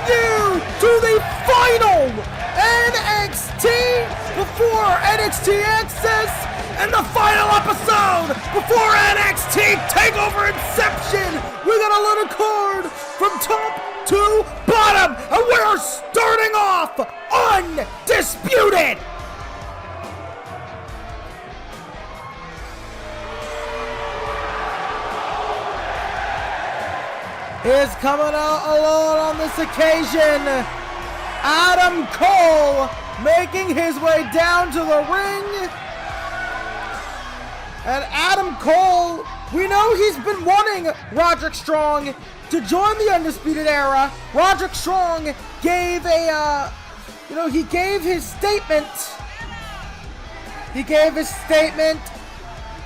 you to the final NXT before NXT Access and the final episode before NXT Takeover Inception. We got a little card from top to bottom, and we're starting off undisputed. Is coming out alone on this occasion. Adam Cole making his way down to the ring. And Adam Cole, we know he's been wanting Roderick Strong to join the Undisputed Era. Roderick Strong gave he gave his statement.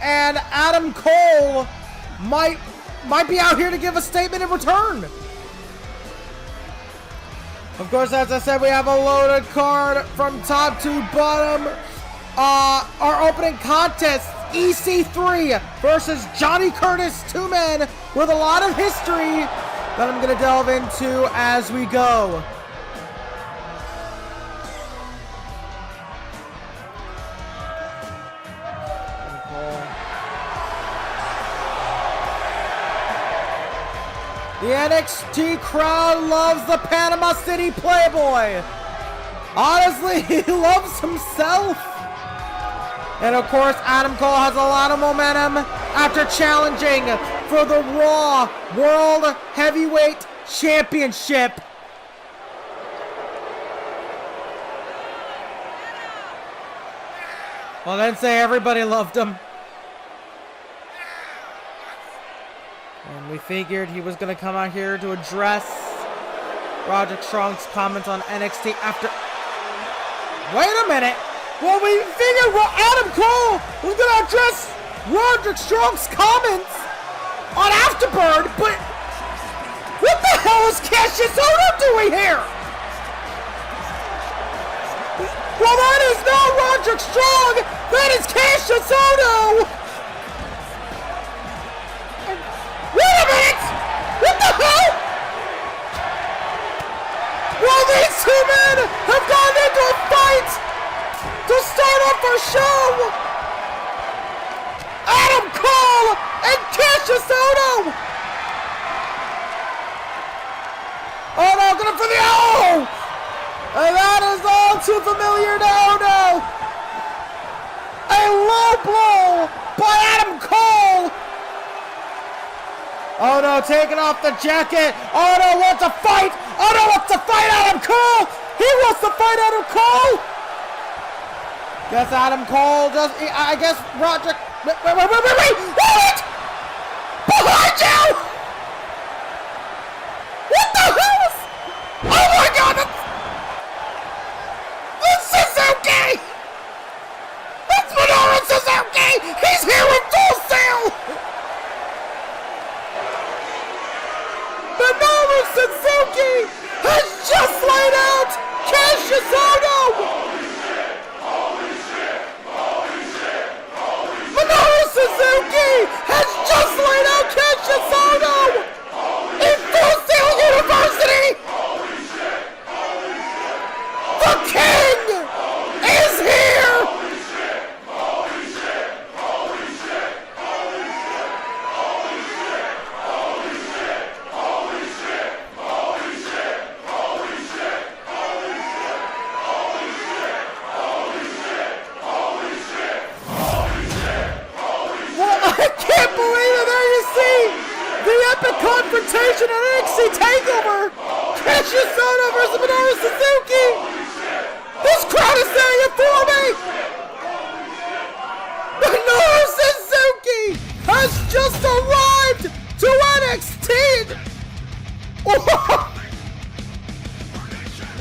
And Adam Cole might be out here to give a statement in return. Of course, as I said, we have a loaded card from top to bottom. Our opening contest, EC3 versus Johnny Curtis, two men with a lot of history that I'm going to delve into as we go. The NXT crowd loves the Panama City Playboy. Honestly, he loves himself. And of course, Adam Cole has a lot of momentum after challenging for the Raw World Heavyweight Championship. Well, then say everybody loved him. And we figured he was going to come out here to address Roderick Strong's comments on NXT after... Wait a minute! Well, we figured Adam Cole was going to address Roderick Strong's comments on Afterbird, but what the hell is Cassius Ohno doing here? Well, that is not Roderick Strong! That is Cassius Ohno! Wait a minute! What the hell? Well, these two men have gone into a fight to start off our show! Adam Cole and Cassius Ohno! Oh no, going for the O! And that is all too familiar to Ohno! A low blow by Adam Cole! Ohno taking off the jacket. Ohno wants to fight. Ohno wants to fight Adam Cole. He wants to fight Adam Cole. Guess Adam Cole does. I guess Roderick. Wait! What? Behind you! What the hell is? Oh my God! That's Suzuki. That's Minoru Suzuki. He's here in full sail. Minoru Suzuki has just laid out Cassius Ohno! Holy shit! Minoru Suzuki has just laid out Cassius Ohno! In Full Sail University! The King is here! Confrontation at NXT Takeover! Cassius Ohno versus Minoru Suzuki! This crowd is saying it for me! Minoru Suzuki has just arrived to NXT!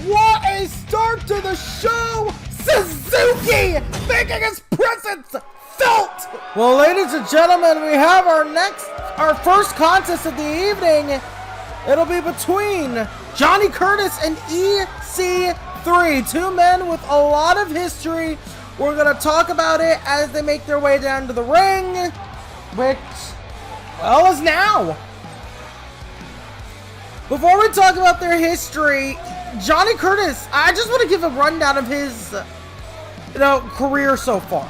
What a start to the show! Suzuki making his presence felt! Well, ladies and gentlemen, we have our first contest of the evening. It'll be between Johnny Curtis and EC3. Two men with a lot of history. We're going to talk about it as they make their way down to the ring, which, well, is now. Before we talk about their history, Johnny Curtis, I just want to give a rundown of his, career so far.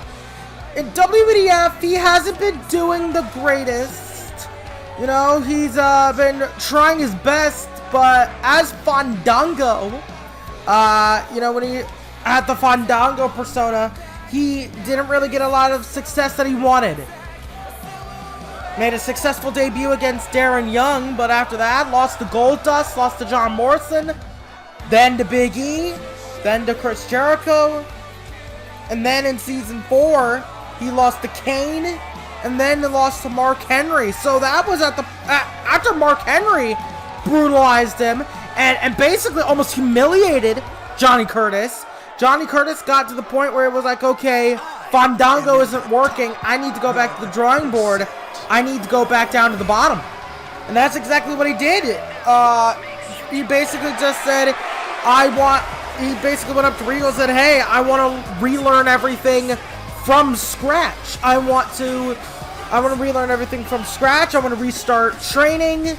In WEDF, he hasn't been doing the greatest. He's been trying his best, but as Fandango, when he had the Fandango persona, he didn't really get a lot of success that he wanted. Made a successful debut against Darren Young, but after that, lost to Goldust, lost to John Morrison, then to Big E, then to Chris Jericho, and then in Season 4, he lost to Kane, and then he lost to Mark Henry. So that was after Mark Henry brutalized him and basically almost humiliated Johnny Curtis. Johnny Curtis got to the point where it was like, okay, Fandango isn't working. I need to go back to the drawing board. I need to go back down to the bottom. And that's exactly what he did. He basically just said, he basically went up to Regal and said, hey, I want to relearn everything from scratch. I want to relearn everything from scratch. I want to restart training.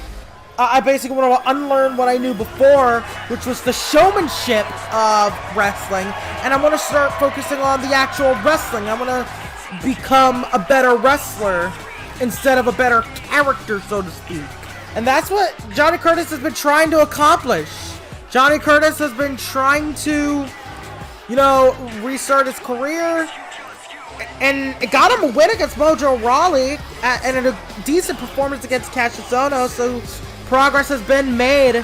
I basically want to unlearn what I knew before, which was the showmanship of wrestling, and I want to start focusing on the actual wrestling. I want to become a better wrestler instead of a better character, so to speak. And that's what Johnny Curtis has been trying to accomplish. Johnny Curtis has been trying to, restart his career, and it got him a win against Mojo Rawley, and a decent performance against Cassius Ohno, so progress has been made.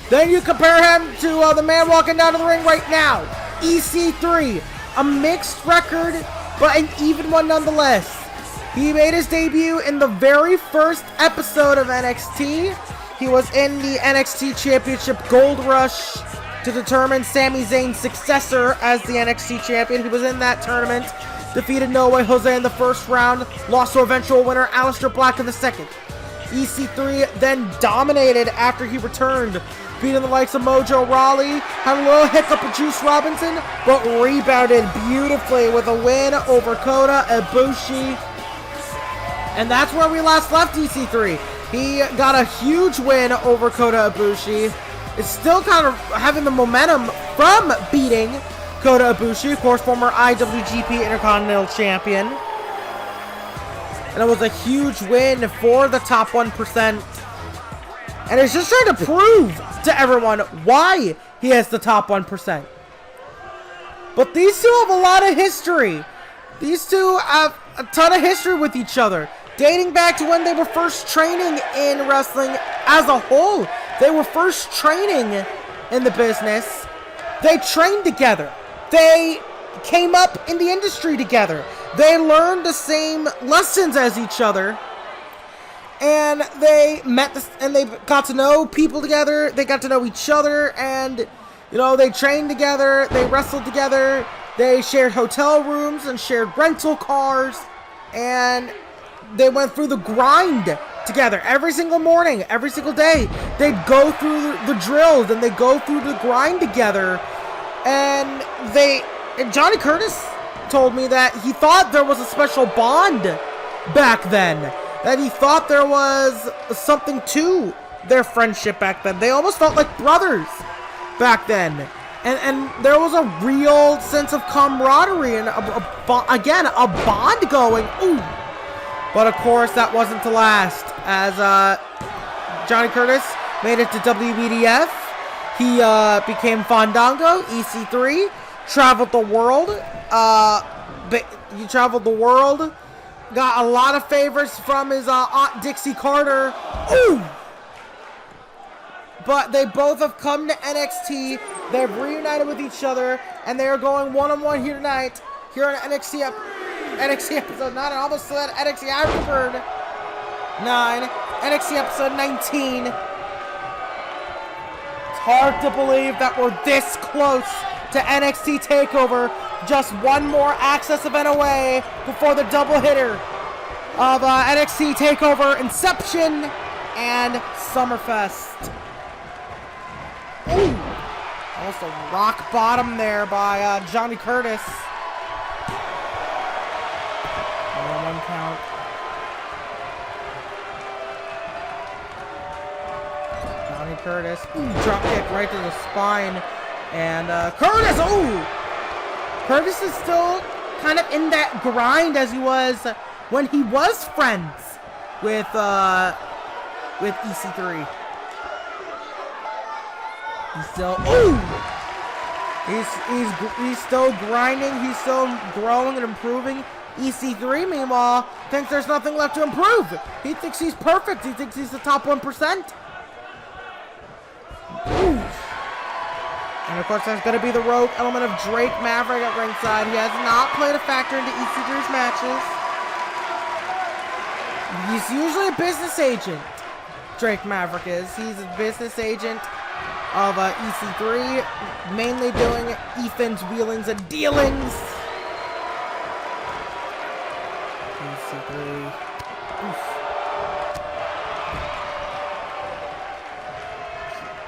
Then you compare him to the man walking down to the ring right now, EC3, a mixed record, but an even one nonetheless. He made his debut in the very first episode of NXT. He was in the NXT Championship Gold Rush to determine Sami Zayn's successor as the NXT Champion. He was in that tournament, defeated No Way Jose in the first round, lost to eventual winner Aleister Black in the second. EC3 then dominated after he returned, beating the likes of Mojo Rawley, had a little hiccup with Juice Robinson, but rebounded beautifully with a win over Kota Ibushi. And that's where we last left EC3. He got a huge win over Kota Ibushi. It's still kind of having the momentum from beating Kota Ibushi, of course, former IWGP Intercontinental Champion. And it was a huge win for the top 1%. And he's just trying to prove to everyone why he has the top 1%. But these two have a lot of history. These two have a ton of history with each other, dating back to when they were first training in wrestling as a whole. They were first training in the business. They trained together. They came up in the industry together. They learned the same lessons as each other. And they and they got to know people together. They got to know each other, and they trained together. They wrestled together. They shared hotel rooms and shared rental cars, and they went through the grind together every single morning, every single day. They'd go through the drills, and they'd go through the grind together. And Johnny Curtis told me that he thought there was a special bond back then. That he thought there was something to their friendship back then. They almost felt like brothers back then. And there was a real sense of camaraderie and, again, a bond going. Ooh. But, of course, that wasn't to last, as Johnny Curtis made it to WEDF. He became Fandango, EC3, traveled the world. He traveled the world, got a lot of favors from his Aunt Dixie Carter. Ooh! But they both have come to NXT. They've reunited with each other, and they are going one-on-one here tonight, here on NXT episode 9. I almost said NXT Afterbird 9. NXT episode 19. It's hard to believe that we're this close to NXT Takeover. Just one more Access event away before the double hitter of NXT Takeover, Inception, and Summerfest. Ooh! Almost a rock bottom there by Johnny Curtis. One count. Johnny Curtis. Ooh, drop kick right to the spine. And Curtis, ooh! Curtis is still kind of in that grind as he was when he was friends with EC3. He's still, ooh! He's still grinding. He's still growing and improving. EC3, meanwhile, thinks there's nothing left to improve. He thinks he's perfect. He thinks he's the top 1%. Ooh. And of course, there's going to be the rogue element of Drake Maverick at ringside. He has not played a factor into EC3's matches. He's usually a business agent. Drake Maverick is. He's a business agent of EC3, mainly doing Ethan's wheelings and dealings. EC3. Oof.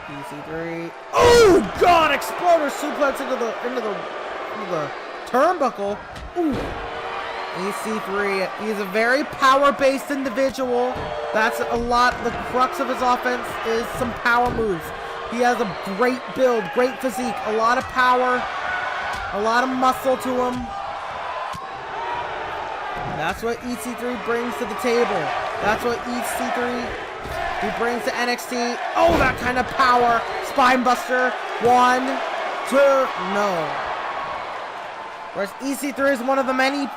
EC3. Oh God! Exploder suplex into the turnbuckle. Ooh. EC3. He's a very power-based individual. That's a lot. The crux of his offense is some power moves. He has a great build, great physique, a lot of power, a lot of muscle to him. And that's what EC3 brings to the table. That's what EC3 brings to NXT. Oh, that kind of power. Spine buster. 1, 2, no. Whereas EC3 is one of the many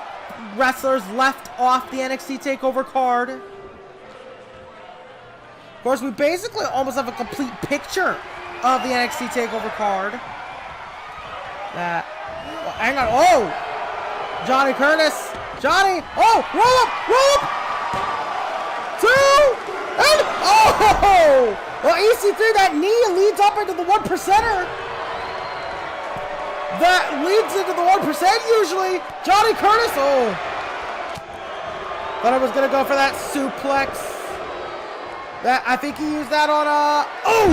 wrestlers left off the NXT Takeover card. Of course, we basically almost have a complete picture of the NXT Takeover card. Well, hang on. Oh! Johnny Curtis. Johnny. Oh! Roll up! Roll up! 2! And... Oh! Well, EC3, that knee leads up into the 1%er. That leads into the 1% usually. Johnny Curtis. Oh! Thought I was going to go for that suplex. That I think he used that on oh!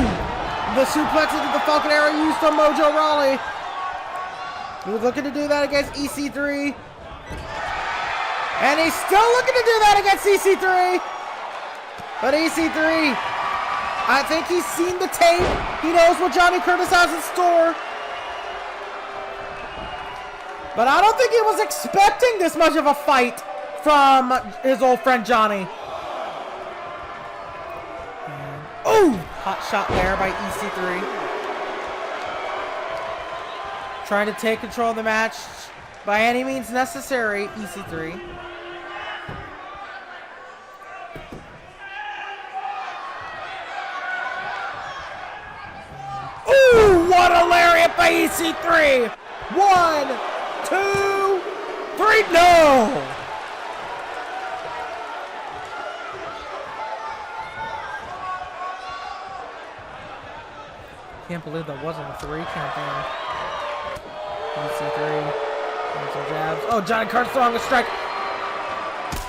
The suplex into the Falcon Arrow used on Mojo Rawley. He was looking to do that against EC3. And he's still looking to do that against EC3. But EC3, I think he's seen the tape. He knows what Johnny Curtis has in store. But I don't think he was expecting this much of a fight from his old friend Johnny. Oh! Hot shot there by EC3. Trying to take control of the match by any means necessary, EC3. Ooh! What a lariat by EC3! 1, 2, 3, no! Can't believe that wasn't a 3 count there. EC3. Some jabs. Oh, Johnny Curtis throwing a strike.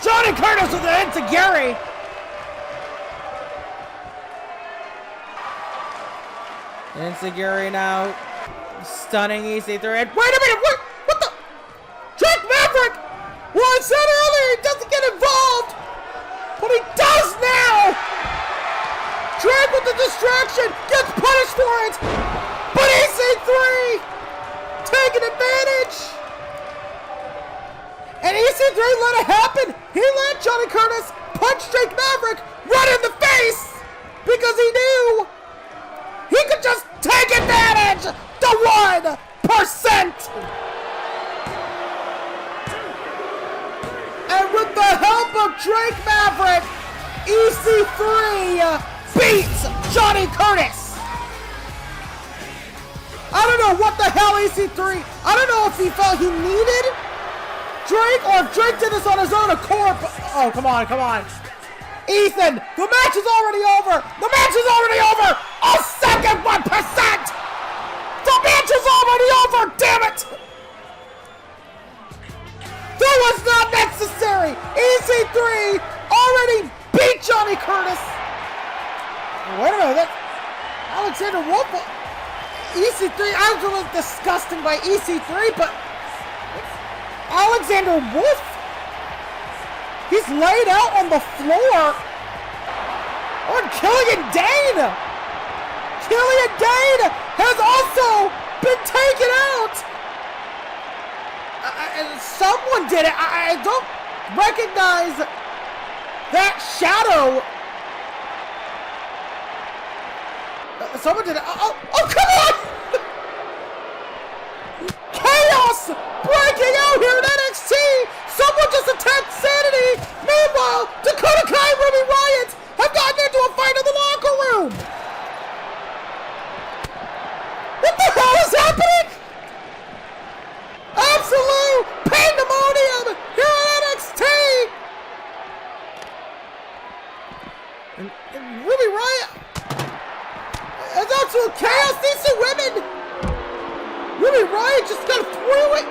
Johnny Curtis with the enziguri. Enziguri now stunning EC3. And wait a minute! What the? Drake Maverick! Well, I said earlier he doesn't get involved! But he does now! Drake with the distraction gets punished for it, but EC3 taking advantage, and EC3 let it happen. He let Johnny Curtis punch Drake Maverick right in the face because he knew he could just take advantage. The 1%, and with the help of Drake Maverick, EC3 beats Johnny Curtis. I don't know what the hell EC3. I don't know if he felt he needed Drake or if Drake did this on his own accord. Oh, come on, come on. Ethan, the match is already over. The match is already over. A second 1%. The match is already over. Damn it. That was not necessary. EC3 already beat Johnny Curtis. Wait a minute, that's Alexander Wolf. EC3, I was a little disgusting by EC3, but Alexander Wolf, he's laid out on the floor on Killian Dane. Killian Dane has also been taken out. Someone did it. I don't recognize that shadow. Someone did it. Oh, come on! Chaos breaking out here in NXT. Someone just attacked Sanity. Meanwhile, Dakota Kai and Ruby Riott have gotten into a fight in the locker room. What the hell is happening? Absolute pandemonium here at NXT. And Ruby Riott. It's absolute chaos. These two women. Ruby Riott just got through it.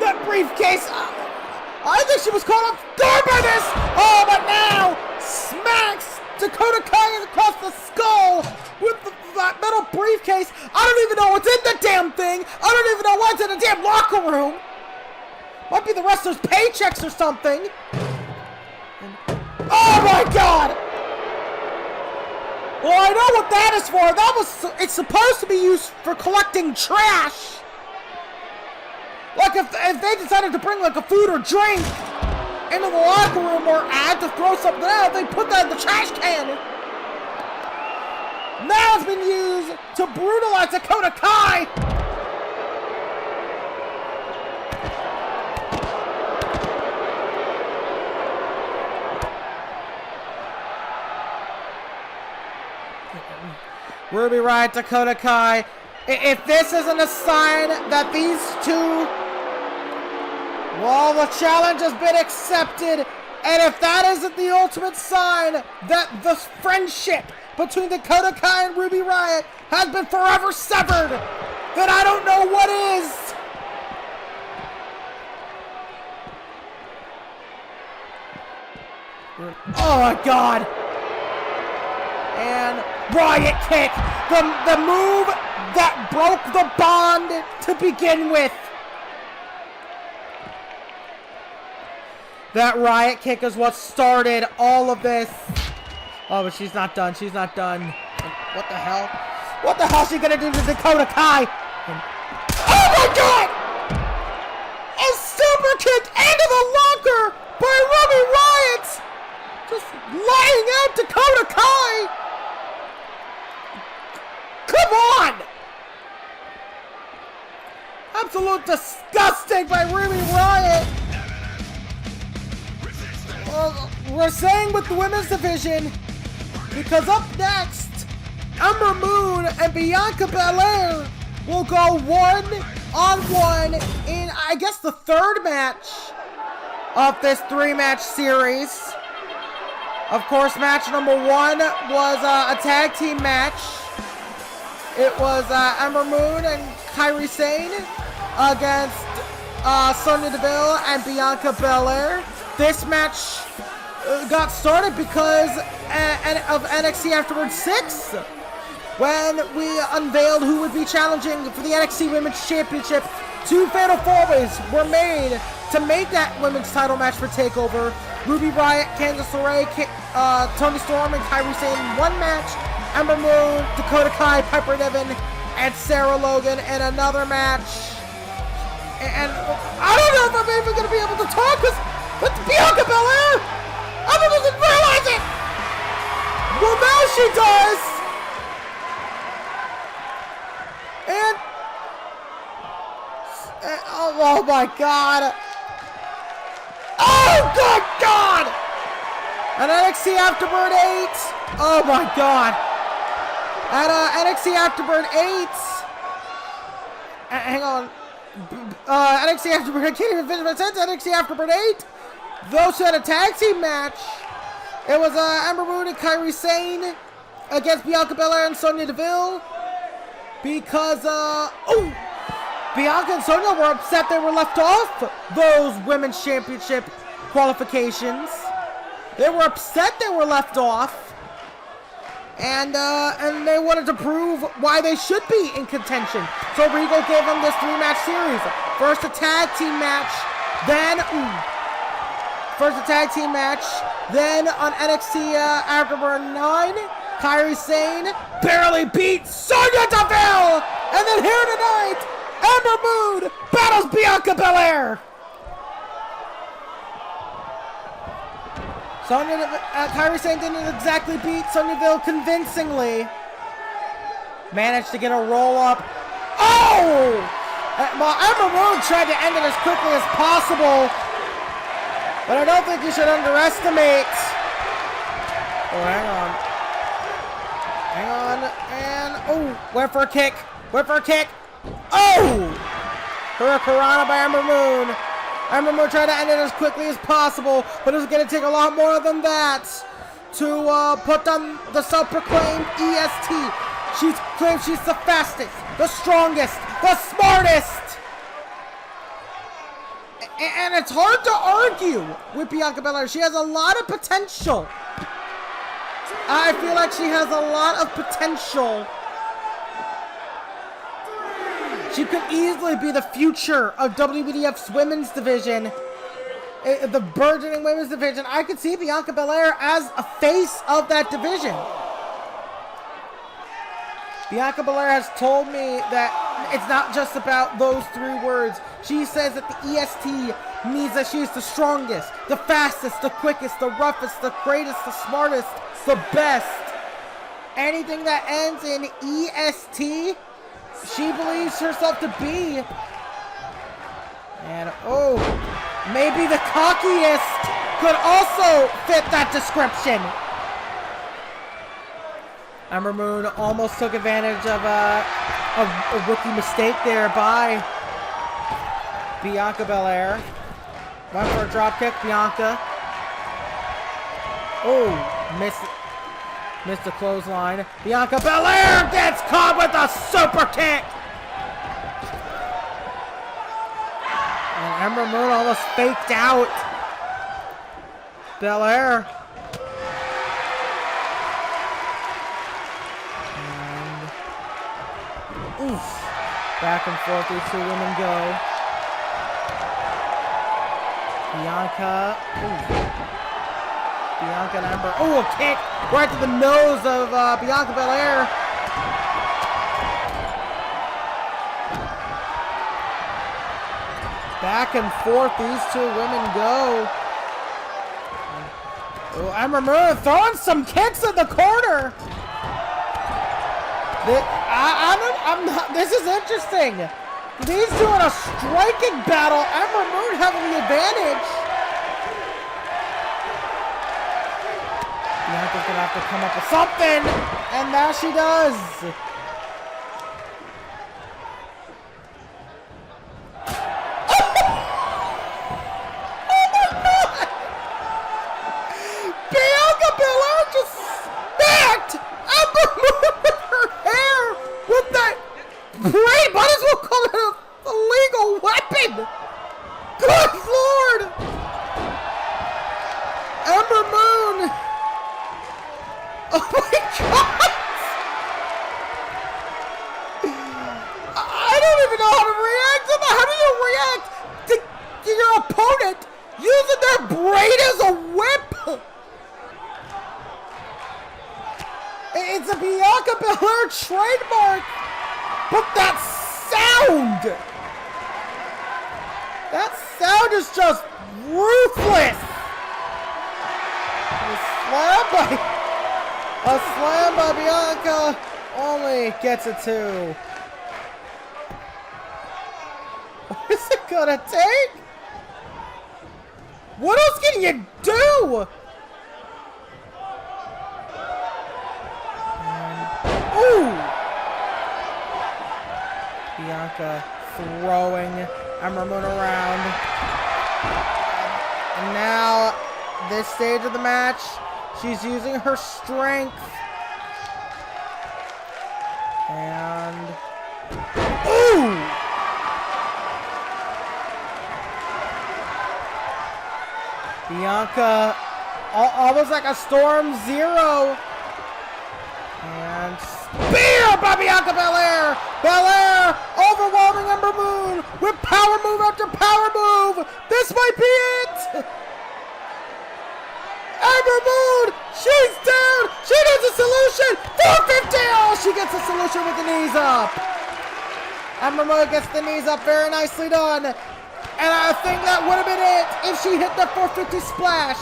That briefcase. I think she was caught off guard by this. Oh, but now smacks Dakota Kai across the skull with that metal briefcase. I don't even know what's in the damn thing. I don't even know what's in the damn locker room. Might be the wrestlers' paychecks or something. Oh my God! Well, I know what that is for. It's supposed to be used for collecting trash. Like if they decided to bring like a food or drink into the locker room or add to throw something out, they put that in the trash can. Now it's been used to brutalize Dakota Kai. Ruby Riott, Dakota Kai. If this isn't a sign that these two, well, the challenge has been accepted, and if that isn't the ultimate sign that the friendship between Dakota Kai and Ruby Riott has been forever severed, then I don't know what is. Oh my God. And Riott kick, the move that broke the bond to begin with. That Riott kick is what started all of this. Oh, but she's not done. She's not done. What the hell? What the hell is she gonna do to Dakota Kai? Oh my God! A super kick into the locker by Ruby Riott. Just laying out Dakota Kai. Come on! Absolute disgusting by Ruby Riott. We're saying with the women's division, because up next, Ember Moon and Bianca Belair will go one-on-one in, I guess, the third match of this three-match series. Of course, match number one was a tag team match. It was Ember Moon and Kairi Cien against Sonya Deville and Bianca Belair. This match got started because of NXT Afterwards 6, when we unveiled who would be challenging for the NXT Women's Championship. Two fatal four-ways were made to make that women's title match for TakeOver. Ruby Riott, Candice LeRae, Toni Storm, and Kairi Sane in one match. Ember Moon, Dakota Kai, Piper Niven, and Sarah Logan in another match. And I don't know if I'm even going to be able to talk because it's Bianca Belair. Emma doesn't realize it. Well, now she does. And oh my God. Oh, good God. And NXT Afterburn 8. Oh my God. At NXT Afterburn 8. Hang on. NXT Afterburn, I can't even finish my sentence. NXT Afterburn 8. Those who had a tag team match. It was Ember Moon and Kairi Sane against Bianca Belair and Sonya Deville. Because, Bianca and Sonya were upset they were left off those women's championship qualifications. They were upset they were left off. And they wanted to prove why they should be in contention. So Regal gave them this three-match series. First a tag team match, then on NXT Afterburn 9, Kairi Sane barely beats Sonya Deville! And then here tonight, Ember Moon battles Bianca Belair! Kairi Sane didn't exactly beat Sonya Deville convincingly. Managed to get a roll-up. Oh! Well, Ember Moon tried to end it as quickly as possible. But I don't think you should underestimate. Oh, hang on. Hang on. And, oh, went for a kick. Went for a kick. Oh! Hurricanrana by Ember Moon. Ember Moon tried to end it as quickly as possible, but it was going to take a lot more than that to put down the self-proclaimed EST. She claims she's the fastest, the strongest, the smartest. And it's hard to argue with Bianca Belair. She has a lot of potential. I feel like she has a lot of potential. She could easily be the future of WEDF's women's division. The burgeoning women's division. I could see Bianca Belair as a face of that division. Bianca Belair has told me that it's not just about those 3 words. She says that the EST means that she is the strongest, the fastest, the quickest, the roughest, the greatest, the smartest, the best. Anything that ends in EST, she believes herself to be. And oh, maybe the cockiest could also fit that description. Ember Moon almost took advantage of a rookie mistake there by Bianca Belair. Went for a drop kick, Bianca. Oh, missed the clothesline. Bianca Belair gets caught with a super kick. And Ember Moon almost faked out Belair. Oof. Back and forth these 2 women go. Bianca. Ooh. Bianca and Ember. Oh, a kick right to the nose of Bianca Belair. Back and forth these 2 women go. Oh, Ember Moon throwing some kicks in the corner. This is interesting. These 2 in a striking battle. Ember Moon having the advantage. Bianca's gonna have to come up with something, and now she does. Oh my God! Bianca Belair just smacked Ember Moon with her hair with that braid. Might as well call it a legal weapon. Good Lord! Ember Moon. Oh my God! I don't even know how to react to that. How do you react to your opponent using their braid as a whip? It's a Bianca Belair trademark, but that sound is just ruthless. A slam by Bianca only gets a 2. What is it gonna take? What else can you do? Ooh! Bianca throwing Ember Moon around. And now, this stage of the match, she's using her strength. And... ooh! Bianca, almost like a Storm Zero. And spear by Bianca Belair! Belair overwhelming Ember Moon with power move after power move! This might be it! Ember Moon! She She's down. She needs a solution. 450. Oh, she gets a solution with the knees up. Ember Moon gets the knees up. Very nicely done. And I think that would have been it if she hit the 450 splash.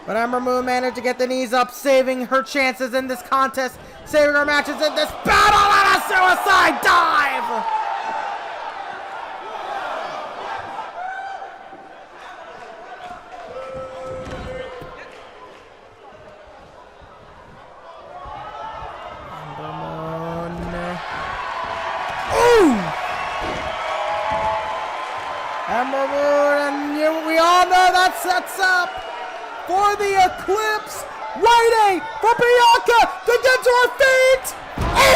But Ember Moon managed to get the knees up, saving her chances in this contest, saving her matches in this battle, and a suicide dive! Ember Moon. Ooh! Ember Moon, and we all know that sets up for the Eclipse, waiting for Bianca to get to her feet.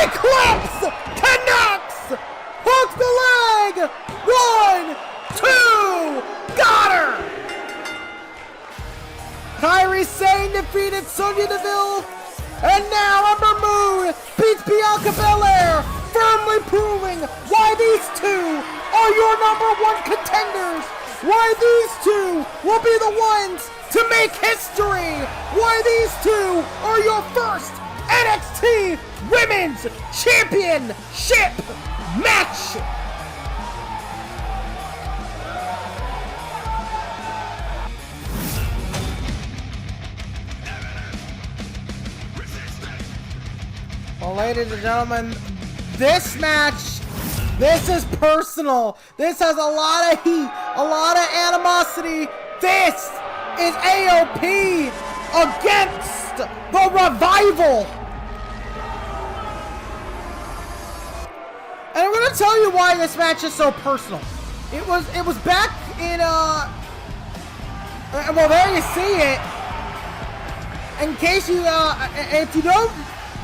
Eclipse connects, hooks the leg. 1, 2, got her. Kairi Cien defeated Sonya Deville, and now Ember Moon beats Bianca Belair, firmly proving why these two are your #1 contenders. Why these two will be the ones to make history. Why these two are your first NXT Women's Championship match. Well, ladies and gentlemen, this match, this is personal. This has a lot of heat, a lot of animosity. This is AOP against the Revival. And I'm going to tell you why this match is so personal. It was back in, well, there you see it. In case you, if you don't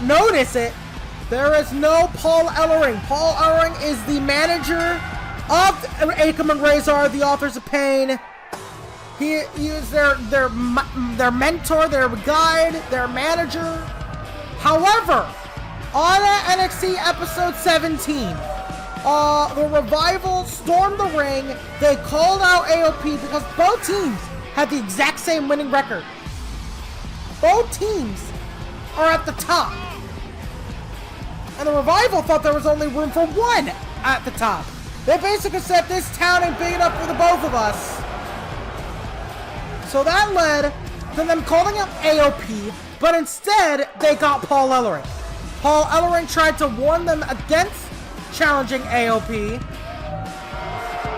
notice it, there is no Paul Ellering. Paul Ellering is the manager of Akam and Razor, the Authors of Pain. He is their mentor, their guide, their manager. However, on NXT episode 17, the Revival stormed the ring. They called out AOP because both teams had the exact same winning record. Both teams are at the top. And the Revival thought there was only room for one at the top. They basically said this town ain't big enough for the both of us. So that led to them calling out AOP, but instead they got Paul Ellering. Paul Ellering tried to warn them against challenging AOP,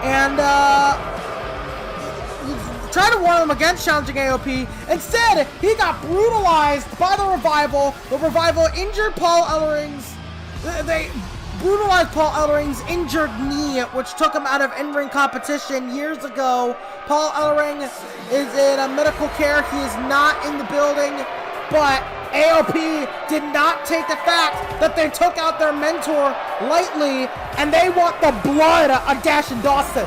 and tried to warn them against challenging AOP. Instead, he got brutalized by the Revival. The Revival injured Paul Ellering's. They brutalized Paul Ellering's injured knee, which took him out of in-ring competition years ago. Paul Ellering is in medical care. He is not in the building, but AOP did not take the fact that they took out their mentor lightly, and they want the blood of Dash and Dawson.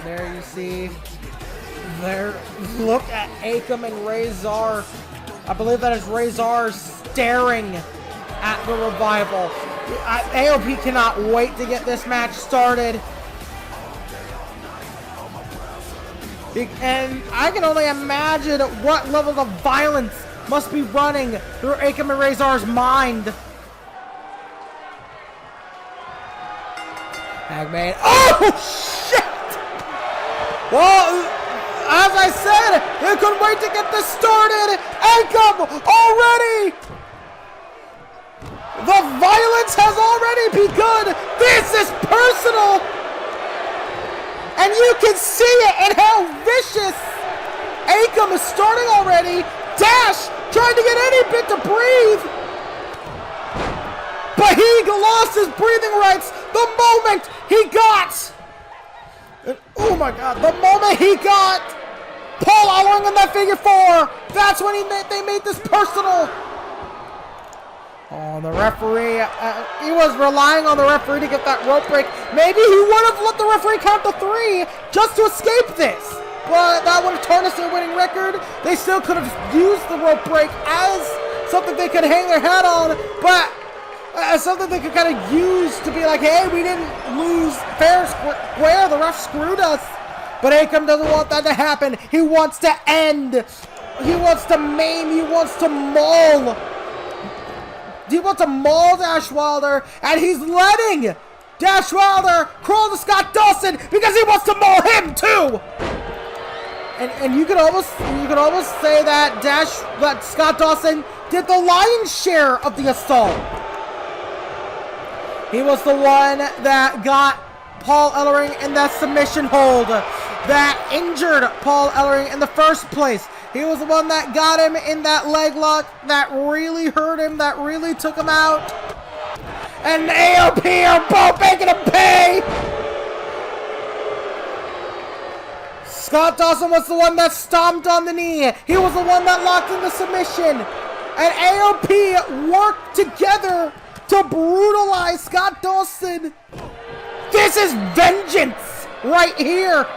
There you see, there, look at Akam and Razor. I believe that is Razor staring at the Revival. AOP cannot wait to get this match started. And I can only imagine what levels of violence must be running through Akam and Razor's mind. Hagman. Oh, shit! Well, as I said, they couldn't wait to get this started. Akam already. The violence has already begun. This is personal. And you can see it and how vicious Akam is starting already. Dash trying to get any bit to breathe. But he lost his breathing rights the moment he got. Oh my God, the moment he got Paul Ellering in that figure 4, that's when they made this personal. Oh, the referee, he was relying on the referee to get that rope break. Maybe he would have let the referee count to 3 just to escape this. But that would have tarnished their winning record. They still could have used the rope break as something they could hang their hat on, but as something they could kind of use to be like, hey, we didn't lose fair square, the ref screwed us. But Akam doesn't want that to happen. He wants to end. He wants to maim. He wants to maul. He wants to maul Dash Wilder, and he's letting Dash Wilder crawl to Scott Dawson because he wants to maul him too. And you could almost say that Scott Dawson did the lion's share of the assault. He was the one that got Paul Ellering in that submission hold that injured Paul Ellering in the first place. He was the one that got him in that leg lock that really hurt him, that really took him out. And AOP are both making him pay! Scott Dawson was the one that stomped on the knee. He was the one that locked in the submission. And AOP worked together to brutalize Scott Dawson. This is vengeance right here.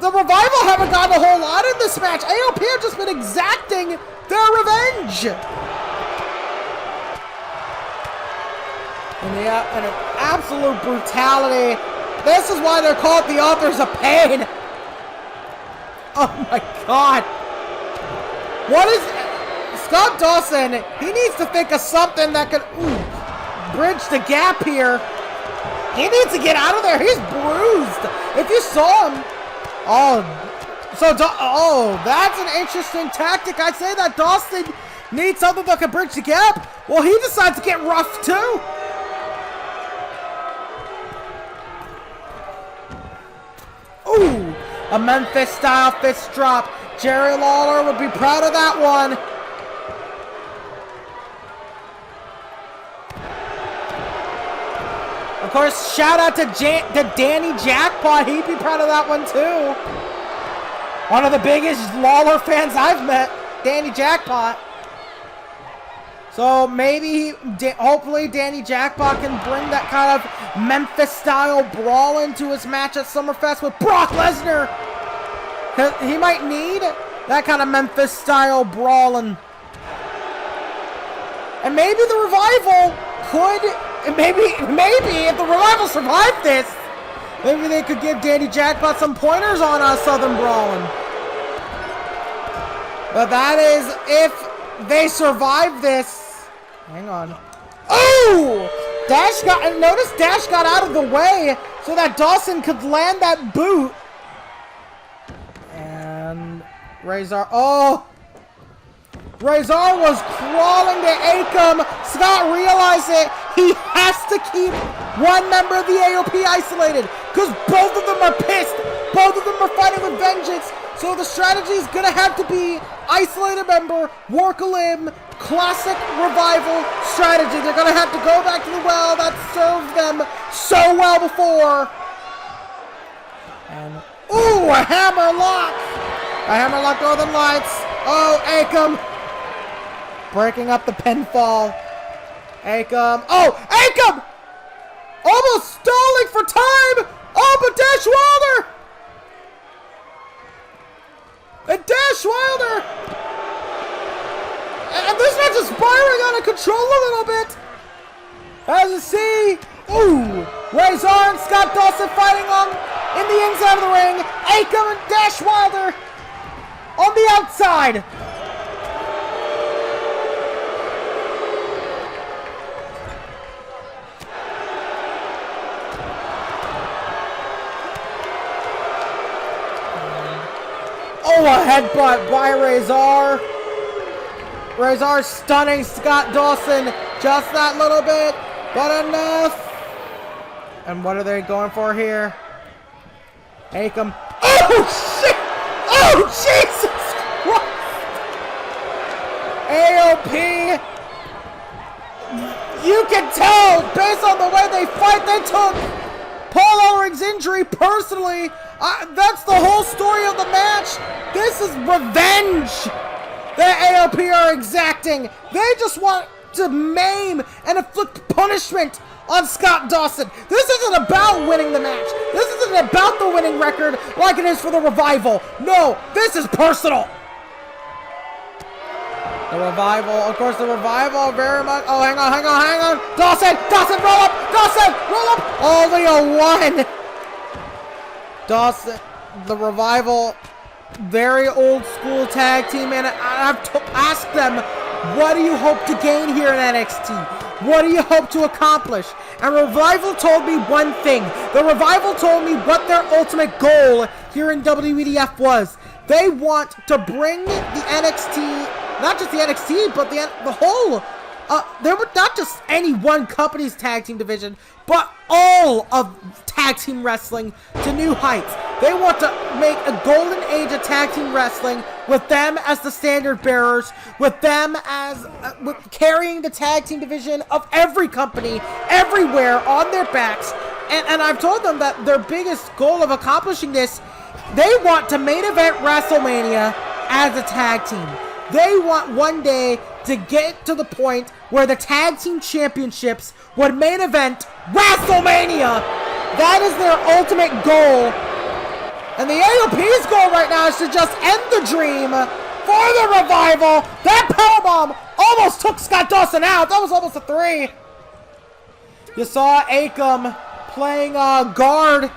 The Revival haven't gotten a whole lot in this match. AOP have just been exacting their revenge. And an absolute brutality. This is why they're called the authors of pain. Oh my God. What is Scott Dawson? He needs to think of something that could bridge the gap here. He needs to get out of there. He's bruised. If you saw him. That's an interesting tactic. I'd say that Dawson needs something that can bridge the gap. Well, he decides to get rough too. Ooh, a Memphis-style fist drop. Jerry Lawler would be proud of that one. Of course, shout out to Danny Jackpot. He'd be proud of that one too. One of the biggest Lawler fans I've met, Danny Jackpot. So maybe, hopefully, Danny Jackpot can bring that kind of Memphis-style brawl into his match at Summerfest with Brock Lesnar. He might need that kind of Memphis-style brawling. And maybe the Revival could, maybe if the Revival survived this, maybe they could give Danny Jackpot some pointers on Southern Brawling. But that is if they survive this. Hang on. Oh! Notice Dash got out of the way so that Dawson could land that boot. And Razor, Razor was crawling to Akam. Scott realized it. He has to keep one member of the AOP isolated because both of them are pissed. Both of them are fighting with vengeance. So the strategy is going to have to be isolate a member, work a limb, classic Revival strategy. They're going to have to go back to the well that served them so well before. And, ooh, a hammer lock. A hammer lock Northern Lights. Oh, Akam. Breaking up the pinfall. Akam. Oh, Akam! Almost stalling for time. Oh, but Dash Wilder. And Dash Wilder. And this match is spiraling out of control a little bit. As you see, ooh, Razor and Scott Dawson fighting in the inside of the ring. Akam and Dash Wilder on the outside. Oh, a headbutt by Razor. Razor stunning Scott Dawson just that little bit, but enough. And what are they going for here? Akam. Oh, shit! Oh, Jesus Christ! AOP. You can tell, based on the way they fight, they took Paul Ellering's injury personally. That's the whole story of the match. This is revenge that AOP are exacting. They just want to maim and inflict punishment on Scott Dawson. This isn't about winning the match. This isn't about the winning record like it is for the Revival. No, this is personal. The Revival, of course, the Revival very much. Oh, hang on. Dawson, roll up. Only a 1. Dawson, the Revival, very old school tag team, and I've asked them, what do you hope to gain here in NXT? What do you hope to accomplish? And Revival told me one thing. The Revival told me what their ultimate goal here in WEDF was. They want to bring the NXT, not just the NXT, but the whole, there were not just any one company's tag team division, but all of tag team wrestling to new heights. They want to make a golden age of tag team wrestling with them as the standard bearers, with them as with carrying the tag team division of every company everywhere on their backs. And I've told them that their biggest goal of accomplishing this, they want to main event WrestleMania as a tag team. They want one day to get to the point where the tag team championships would main event WrestleMania. That is their ultimate goal. And the AOP's goal right now is to just end the dream for the Revival. That powerbomb almost took Scott Dawson out. That was almost a 3. You saw Akam playing guard,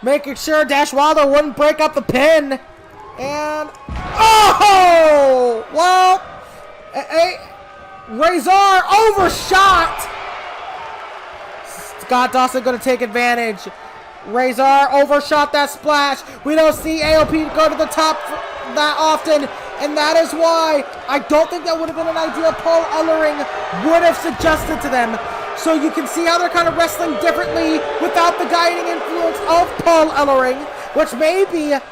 making sure Dash Wilder wouldn't break up the pin. And, oh! Well, Razor overshot. Scott Dawson going to take advantage. Razor overshot that splash. We don't see AOP go to the top that often, and that is why I don't think that would have been an idea Paul Ellering would have suggested to them. So you can see how they're kind of wrestling differently without the guiding influence of Paul Ellering, which may be a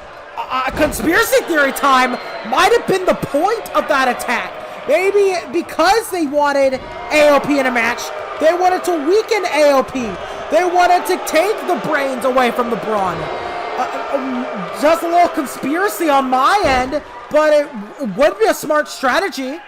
conspiracy theory time, might have been the point of that attack. Maybe because they wanted AOP in a match, they wanted to weaken AOP. They wanted to take the brains away from the brawn. Just a little conspiracy on my end, but it would be a smart strategy.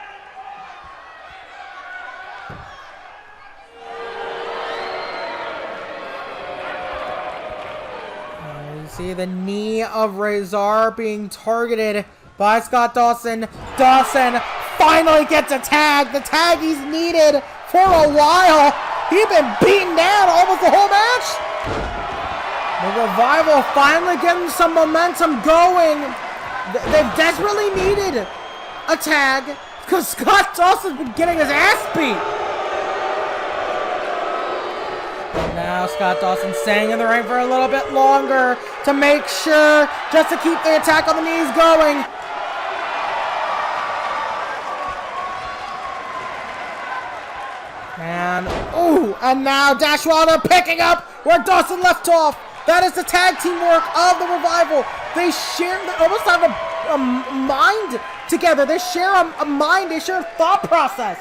You see the knee of Razor being targeted by Scott Dawson. Dawson finally gets a tag. The tag he's needed for a while. He's been beaten down almost the whole match. The Revival finally getting some momentum going. They've desperately needed a tag because Scott Dawson's been getting his ass beat. And now Scott Dawson staying in the ring for a little bit longer to make sure, just to keep the attack on the knees going. And now Dash Wilder picking up where Dawson left off. That is the tag team work of the Revival. They almost have a mind together. They share a mind, they share a thought process.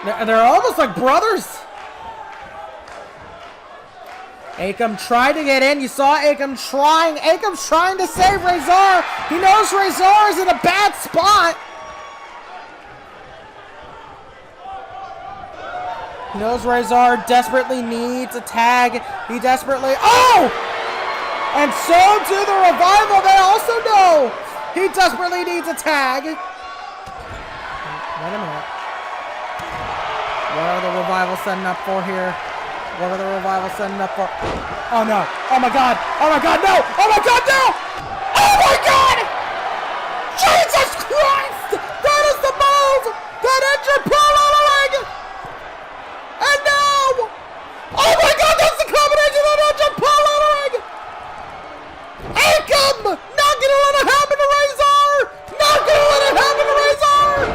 They're almost like brothers. Akam tried to get in. You saw Akam trying. Akam's trying to save Razor. He knows Razor is in a bad spot. He knows Razor desperately needs a tag. He desperately... Oh! And so do the Revival. They also know he desperately needs a tag. Wait a minute. What are the Revival setting up for here? What are the Revival setting up for? Oh no. Oh my god. Oh my god, no! Oh my god, no! Oh my god! Jesus Christ! That is the move that injured Paul Ellering! And now! Oh my god, that's the combination that injured Paul Ellering! Akam! Not gonna let it happen to Razor! Not gonna let it happen to Razor!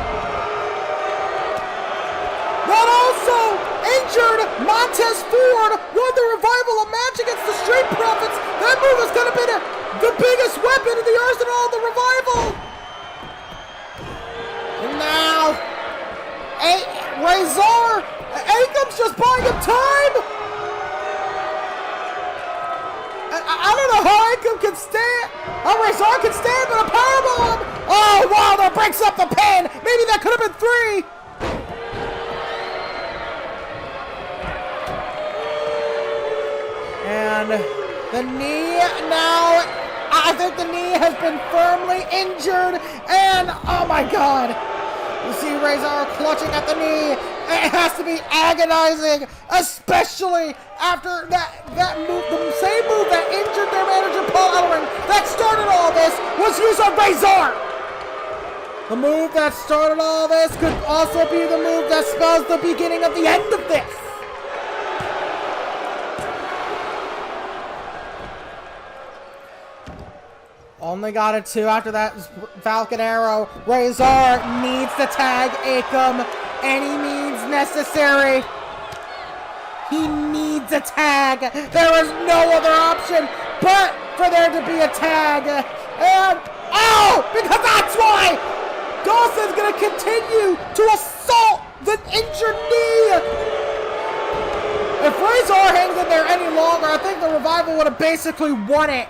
That also injured Montez Ford, won the Revival a match against the Street Profits. That move is going to be the biggest weapon in the arsenal of the Revival. And now, Razor, Akam's just buying him time. I don't know how Akam can stand, how Razor can stand, but apparently has been firmly injured, and oh my god. You see Razor clutching at the knee. It has to be agonizing, especially after that move, the same move that injured their manager Paul Ellering that started all this was used on Razor. The move that started all this could also be the move that spells the beginning of the end of this. Only got it 2 after that Falcon Arrow. Razor needs to tag Akam any means necessary. He needs a tag. There is no other option but for there to be a tag. And, oh, because that's why Dawson's going to continue to assault the injured knee. If Razor hangs in there any longer, I think the Revival would have basically won it.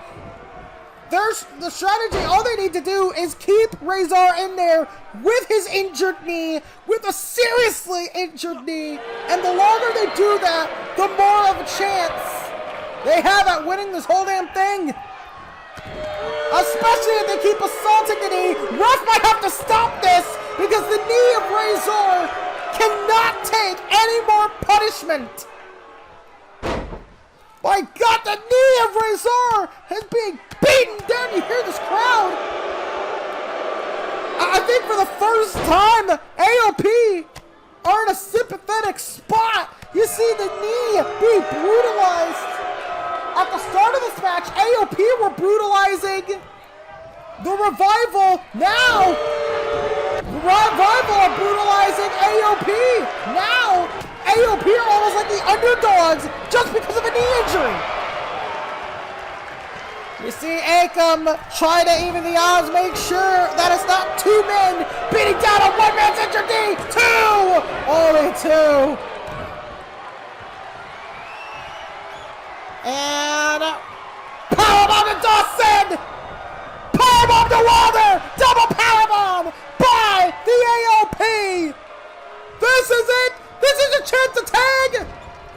There's the strategy. All they need to do is keep Razor in there with his injured knee, with a seriously injured knee. And the longer they do that, the more of a chance they have at winning this whole damn thing. Especially if they keep assaulting the knee. Ref might have to stop this because the knee of Razor cannot take any more punishment. My God, the knee of Razor is being beaten down. You hear this crowd? I think for the first time, AOP are in a sympathetic spot. You see the knee being brutalized. At the start of this match, AOP were brutalizing the Revival. Now, the Revival are brutalizing AOP. Now, AOP are almost like the underdogs just because of a knee injury. You see Akam try to even the odds, make sure that it's not 2 men beating down a 1 man's injured knee. 2! Only 2. And powerbomb to Dawson! Powerbomb to Wilder! Double powerbomb by the AOP! This is it! This is a chance to tag!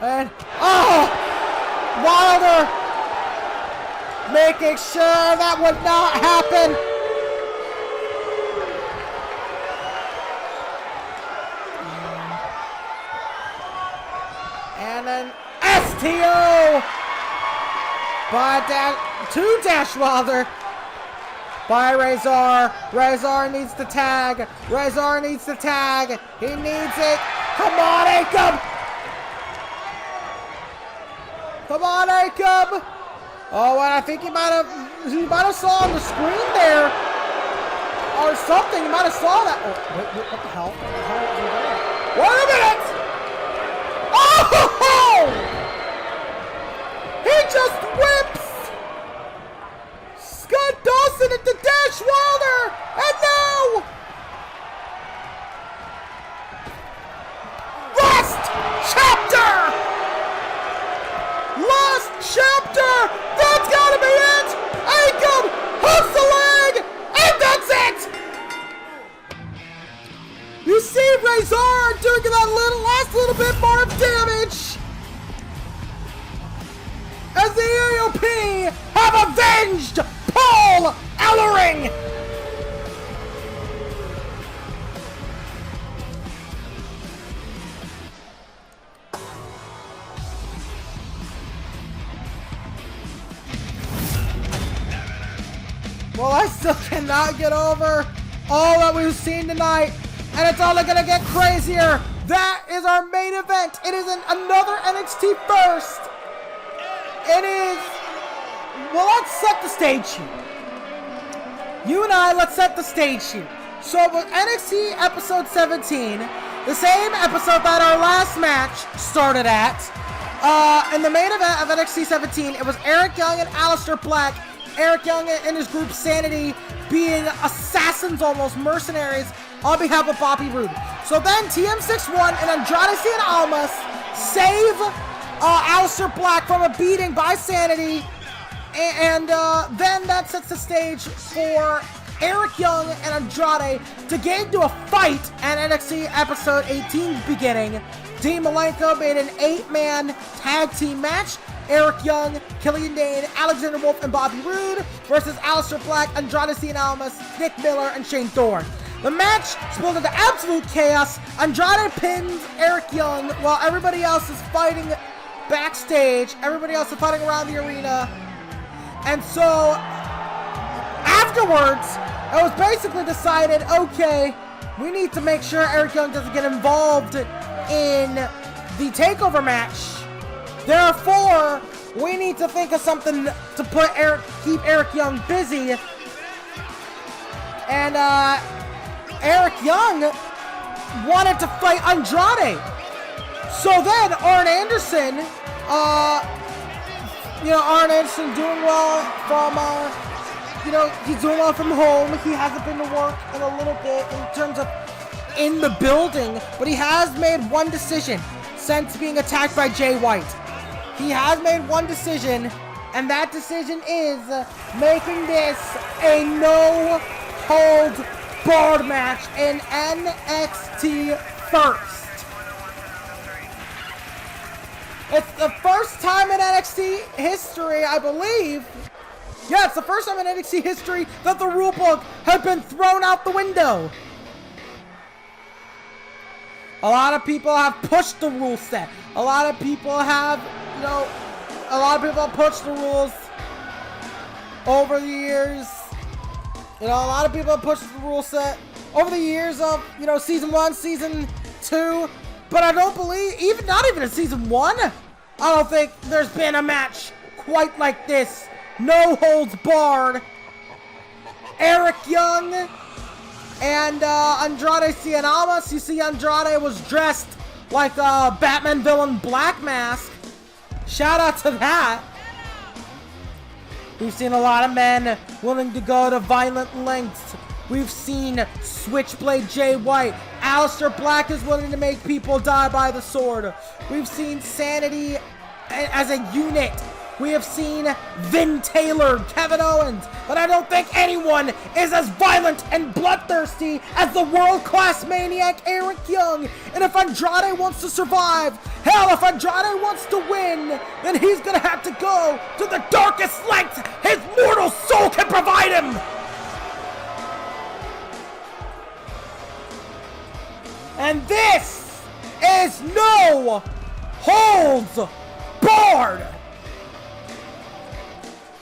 And, oh! Wilder making sure that would not happen. And an STO by to Dash Wilder by Razor. Razor needs to tag. Razor needs to tag. He needs it. Come on, Akam! Come on, Akam! Oh, and I think he might have saw on the screen there or something. He might have saw that. Oh, wait, what the hell? What the hell is he doing? Wait a minute! Oh! He just whips Scott Dawson into Dash Wilder, and now Last chapter! That's gotta be it! Akam hooks the leg, and that's it! You see Razor doing that last little bit more of damage as the AOP have avenged Paul Ellering! Well, I still cannot get over all that we've seen tonight, and it's only gonna get crazier. That is our main event. It is another NXT first. It is, well, let's set the stage here. You and I, let's set the stage here. So with NXT episode 17, the same episode that our last match started at, in the main event of NXT 17, it was Eric Young and Aleister Black. Eric Young and his group Sanity being assassins, almost mercenaries, on behalf of Bobby Roode. So then TM61 and Andrade and Almas save Aleister Black from a beating by Sanity, and then that sets the stage for Eric Young and Andrade to get into a fight at NXT episode 18 beginning. Dean Malenko made an 8-man tag team match. Eric Young, Killian Dane, Alexander Wolf, and Bobby Roode versus Aleister Black, Andrade Cien Almas, Nick Miller, and Shane Thorne. The match spilled into absolute chaos. Andrade pins Eric Young while everybody else is fighting backstage. Everybody else is fighting around the arena. And so, afterwards, it was basically decided, okay, we need to make sure Eric Young doesn't get involved in the TakeOver match. Therefore, we need to think of something to keep Eric Young busy. And, Eric Young wanted to fight Andrade. So then, Arn Anderson, Arn Anderson doing well from, he's doing well from home. He hasn't been to work in a little bit in terms of in the building, but he has made one decision since being attacked by Jay White. He has made one decision, and that decision is making this a no-hold-barred match in NXT first. It's the first time in NXT history, I believe. Yeah, it's the first time in NXT history that the rulebook has been thrown out the window. A lot of people have pushed the rule set. A lot of people have, pushed the rules over the years. A lot of people have pushed the rule set over the years of, season 1, season 2. But I don't believe, not even in season 1, I don't think there's been a match quite like this. No holds barred. Eric Young and Andrade Cien Almas. You see, Andrade was dressed like a Batman villain Black Mask. Shout out to that. We've seen a lot of men willing to go to violent lengths. We've seen Switchblade Jay White. Aleister Black is willing to make people die by the sword. We've seen Sanity as a unit. We have seen Vin Taylor, Kevin Owens, but I don't think anyone is as violent and bloodthirsty as the world-class maniac Eric Young. And if Andrade wants to survive, hell, if Andrade wants to win, then he's gonna have to go to the darkest lengths his mortal soul can provide him. And this is no holds barred.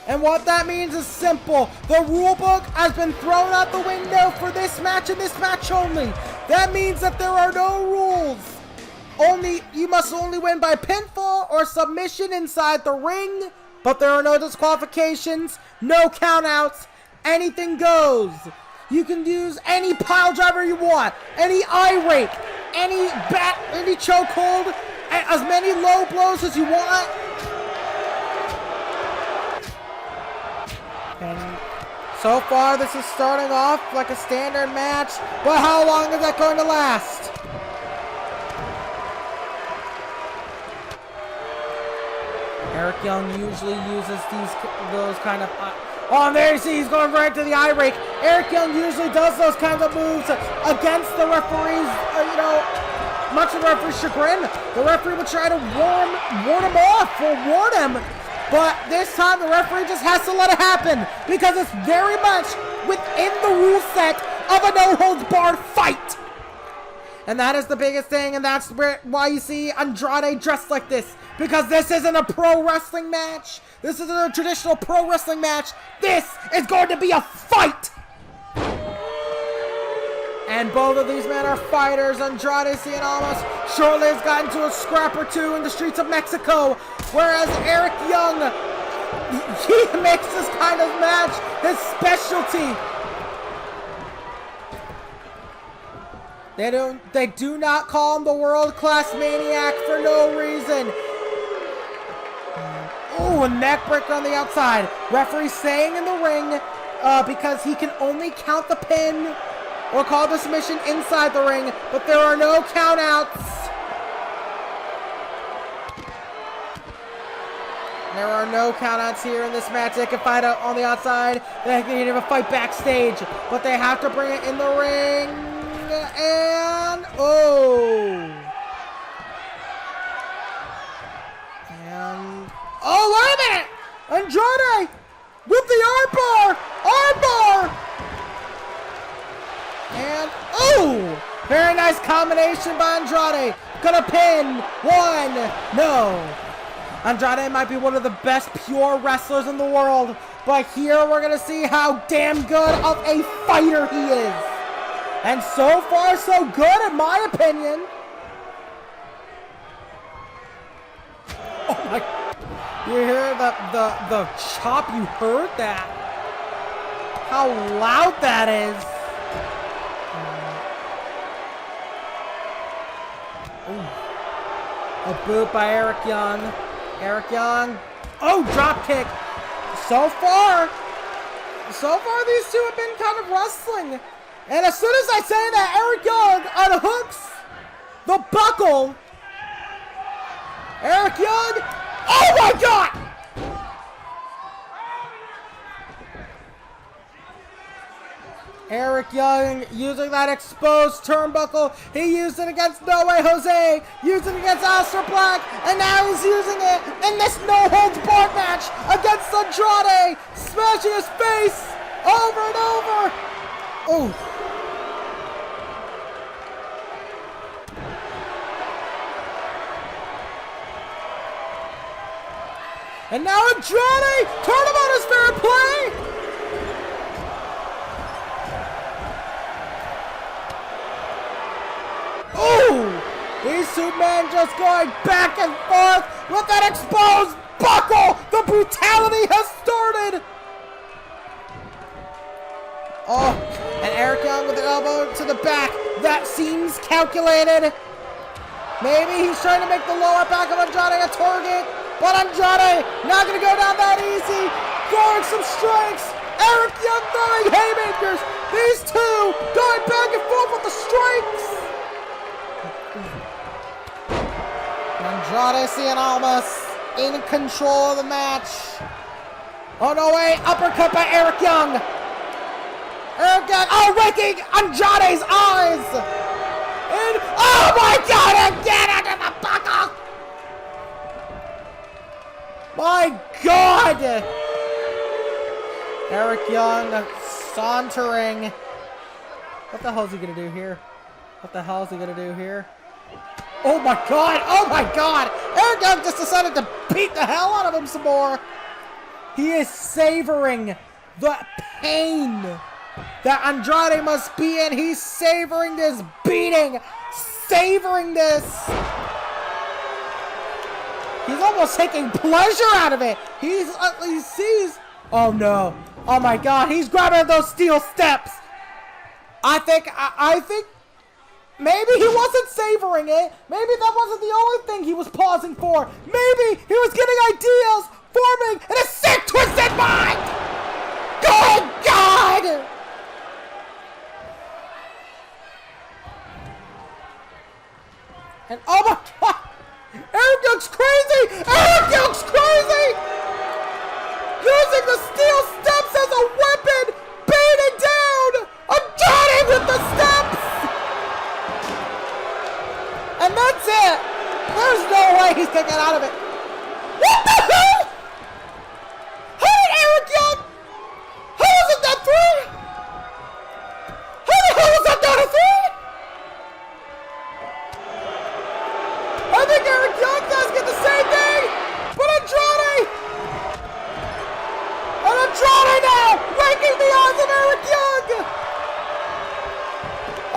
And what that means is simple. The rulebook has been thrown out the window for this match and this match only. That means that there are no rules. You must only win by pinfall or submission inside the ring. But there are no disqualifications, no countouts, anything goes. You can use any pile driver you want, any eye rake, any chokehold, as many low blows as you want. And so far, this is starting off like a standard match, but how long is that going to last? Eric Young usually uses those kind of... and there you see, he's going right to the eye rake. Eric Young usually does those kinds of moves against the referees, much to the referee's chagrin. The referee would try to warn him off or warn him. But this time, the referee just has to let it happen because it's very much within the rule set of a no-holds-barred fight. And that is the biggest thing, and that's why you see Andrade dressed like this. Because this isn't a pro wrestling match. This isn't a traditional pro wrestling match. This is going to be a fight. And both of these men are fighters. Andrade Cien Almas surely has gotten to a scrap or two in the streets of Mexico. Whereas Eric Young, he makes this kind of match his specialty. They do not call him the world-class maniac for no reason. Oh, a neck breaker on the outside. Referee staying in the ring because he can only count the pin or call the submission inside the ring, but there are no countouts. There are no countouts here in this match. They can fight out on the outside. They can even fight backstage, but they have to bring it in the ring. And Oh, wait a minute! Andrade with the armbar! Armbar! And, oh! Very nice combination by Andrade. Gonna pin. One. No. Andrade might be one of the best pure wrestlers in the world, but here we're gonna see how damn good of a fighter he is. And so far, so good, in my opinion. Oh my. You hear the chop? You heard that? How loud that is. Ooh. A boot by Eric Young. Eric Young. Oh, drop kick. So far, these two have been kind of wrestling. And as soon as I say that, Eric Young unhooks the buckle. Eric Young. Oh my God! Eric Young using that exposed turnbuckle. He used it against No Way Jose, used it against Aleister Black, and now he's using it in this no-holds-barred match against Andrade, smashing his face over and over. Oh. And now Andrade, tournament is fair play. Oh, these two men just going back and forth with that exposed buckle. The brutality has started. Oh, and Eric Young with an elbow to the back. That seems calculated. Maybe he's trying to make the lower back of Andrade a target. But Andrade not going to go down that easy. Throwing some strikes. Eric Young throwing haymakers. These two going back and forth with the strikes. Andrade Cien Almas in control of the match. Oh no, wait. Uppercut by Eric Young. Eric Young. Oh, raking Andrade's eyes. And oh my God, again under the buckle. My God! Eric Young sauntering. What the hell is he gonna do here? What the hell is he gonna do here? Oh my God! Oh my God! Eric Young just decided to beat the hell out of him some more. He is savoring the pain that Andrade must be in. He's savoring this beating, savoring this. He's almost taking pleasure out of it. He sees. Oh no! Oh my God! He's grabbing those steel steps. I think maybe he wasn't savoring it. Maybe that wasn't the only thing he was pausing for. Maybe he was getting ideas, forming in a sick, twisted mind. Good God! And oh my God! Eric Young's crazy! Eric Young's crazy! Using the steel steps as a weapon! Beating down! Andrade with the steps! And that's it! There's no way he's getting out of it! What the hell?! How did Eric Young? How was it that three? How the hell was that not a three? I think Eric Young does get the same thing, but Andrade! And Andrade now, ranking the odds of Eric Young!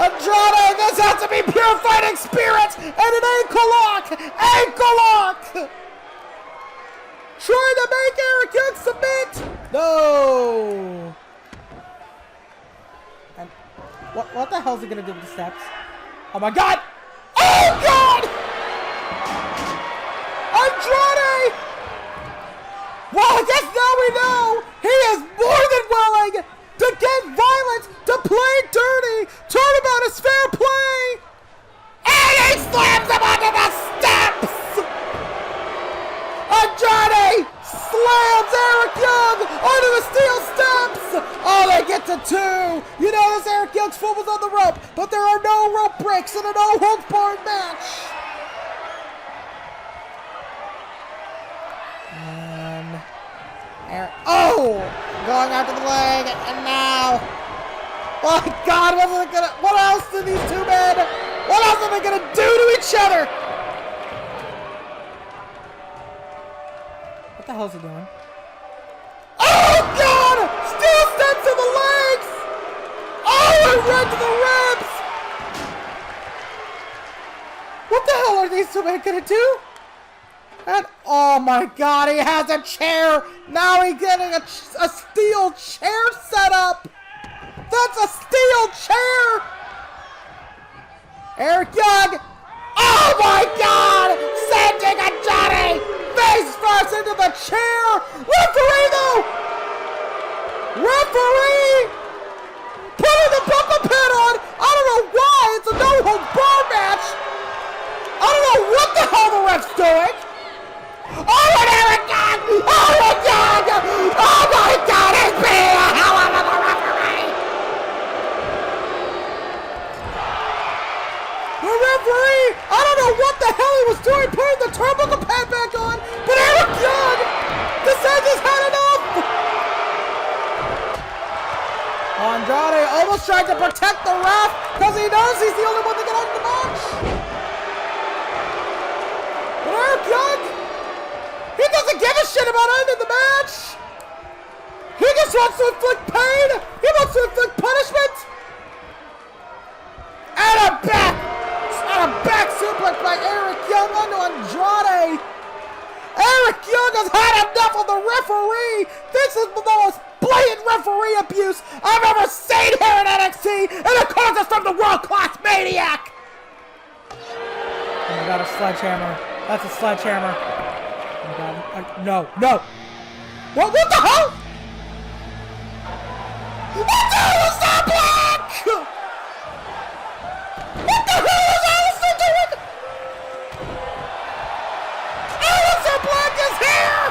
Andrade, this has to be pure fighting spirit, and an ankle lock! Ankle lock! Trying to make Eric Young submit! No! And what the hell is he gonna do with the steps? Oh my God! Oh God! Andrade! Well, I guess now we know he is more than willing to get violent, to play dirty. Turnabout is fair play. And he slams him onto the steps. Andrade slams Eric Young onto the steel steps. Oh, they get to two. You know, this Eric Young's foot was on the rope, but there are no rope breaks in a no-holds-barred match. Oh! Going after the leg, and now... My God, what else did these two men... What else are they gonna do to each other? What the hell is he doing? Oh, God! Steel steps to the legs! Oh, and right to the ribs! What the hell are these two men gonna do? And, oh my God, he has a chair! Now he's getting a steel chair set up! That's a steel chair! Eric Young! Oh my God! Sending Andrade face first into the chair! Referee though! Referee! Putting the buckle pin on! I don't know why! It's a no-holds-barred match! I don't know what the hell the ref's doing! Oh, and Eric Young! Oh my God! Oh my God! He's being a hell of a referee! The referee! I don't know what the hell he was doing putting the turnbuckle pad back on, but Eric Young decides he's had enough! Andrade almost tried to protect the ref because he knows he's the only one that can end the match. But Eric Young, he doesn't give a shit about ending the match. He just wants to inflict pain. He wants to inflict punishment. And a back suplex by Eric Young onto Andrade. Eric Young has had enough of the referee. This is the most blatant referee abuse I've ever seen here in NXT, and it comes us from the world-class maniac. Oh my God, a sledgehammer. That's a sledgehammer. Oh my God. No. What the hell? What the hell is that, Black? What the hell is Alistair doing? Alistair Black is here!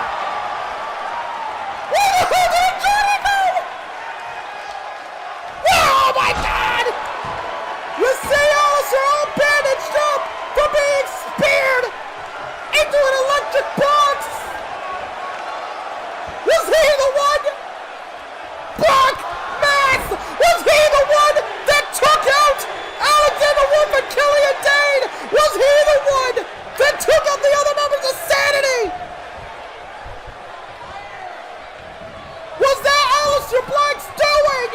Where the hell did Johnny go? Oh my God! You see Alistair all bandaged up for being speared into an electric box! Was he the one? Black Mass! Was he the one that took out Alexander Wolf and Killian Dane? Was he the one that took out the other members of Sanity? Was that Aleister Black's doing?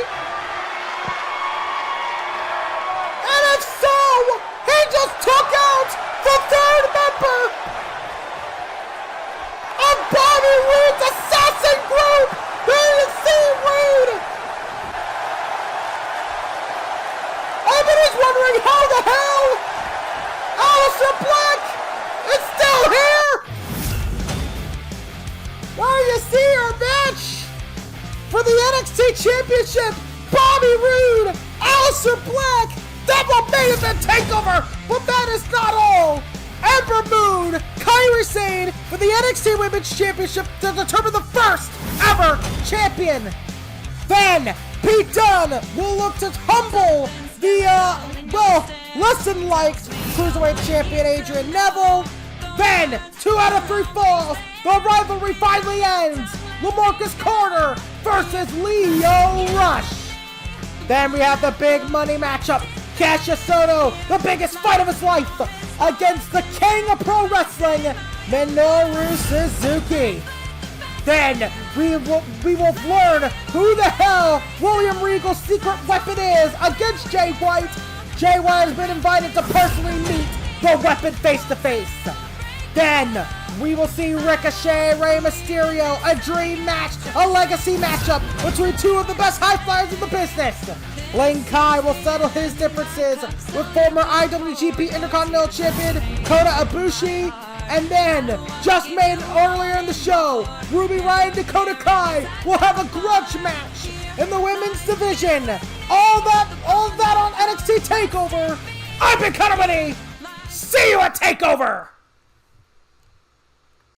And if so, he just took out the third member of Bobby Roode's assassin group, the EST Rude. Everybody's wondering how the hell Aleister Black is still here. Well, you see our match for the NXT Championship, Bobby Roode, Aleister Black, double main event takeover, but that is not all. Ember Moon, Kairi Cien for the NXT Women's Championship to determine the first ever champion. Then, Pete Dunne will look to humble the, less than liked Cruiserweight Champion Adrian Neville. Then, 2 out of 3 falls. The rivalry finally ends. LaMarcus Carter versus Lio Rush. Then we have the big money matchup. Cassius Soto, the biggest fight of his life, against the king of pro wrestling, Minoru Suzuki. Then we will learn who the hell William Regal's secret weapon is against Jay White. Jay White has been invited to personally meet the weapon face to face. Then we will see Ricochet, Rey Mysterio, a dream match, a legacy matchup between 2 of the best high flyers in the business. Lane Kai will settle his differences with former IWGP Intercontinental Champion Kota Ibushi. And then, just made earlier in the show, Ruby Riott and Dakota Kai will have a grudge match in the women's division. All that on NXT Takeover. I've been Connor Money. See you at Takeover.